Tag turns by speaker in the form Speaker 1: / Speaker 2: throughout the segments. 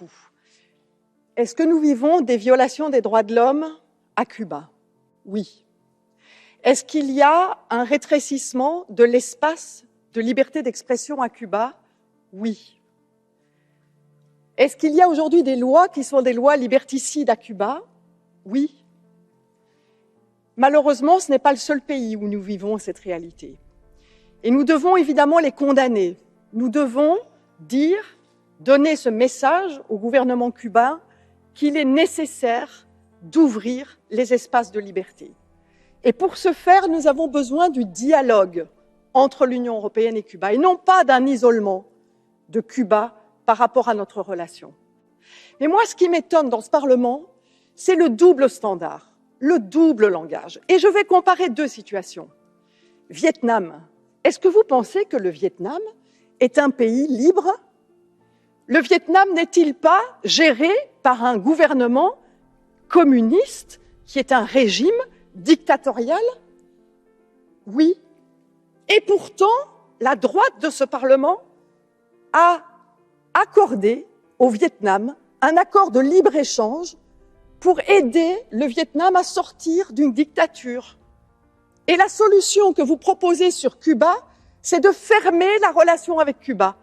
Speaker 1: coup. Est-ce que nous vivons des violations des droits de l'homme à Cuba? Oui. Est-ce qu'il y a un rétrécissement de l'espace de liberté d'expression à Cuba? Oui. Est-ce qu'il y a aujourd'hui des lois qui sont des lois liberticides à Cuba? Oui. Malheureusement, ce n'est pas le seul pays où nous vivons cette réalité. Et nous devons évidemment les condamner. Nous devons donner ce message au gouvernement cubain qu'il est nécessaire d'ouvrir les espaces de liberté. Et pour ce faire, nous avons besoin du dialogue entre l'Union européenne et Cuba, et non pas d'un isolement de Cuba par rapport à notre relation. Mais moi, ce qui m'étonne dans ce Parlement, c'est le double standard, le double langage. Et je vais comparer deux situations. Vietnam. Est-ce que vous pensez que le Vietnam est un pays libre? Le Vietnam n'est-il pas géré par un gouvernement communiste qui est un régime dictatorial? Oui. Et pourtant, la droite de ce Parlement a accordé au Vietnam un accord de libre-échange pour aider le Vietnam à sortir d'une dictature. Et la solution que vous proposez sur Cuba, c'est de fermer la relation avec Cuba.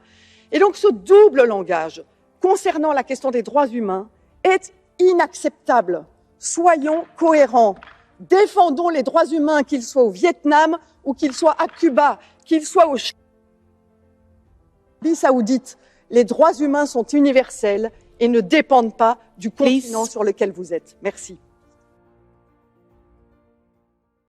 Speaker 1: Et donc ce double langage concernant la question des droits humains est inacceptable. Soyons cohérents. Défendons les droits humains, qu'ils soient au Vietnam ou qu'ils soient à Cuba, qu'ils soient au Arabie Saoudite. Les droits humains sont universels et ne dépendent pas du continent sur lequel vous êtes. Merci.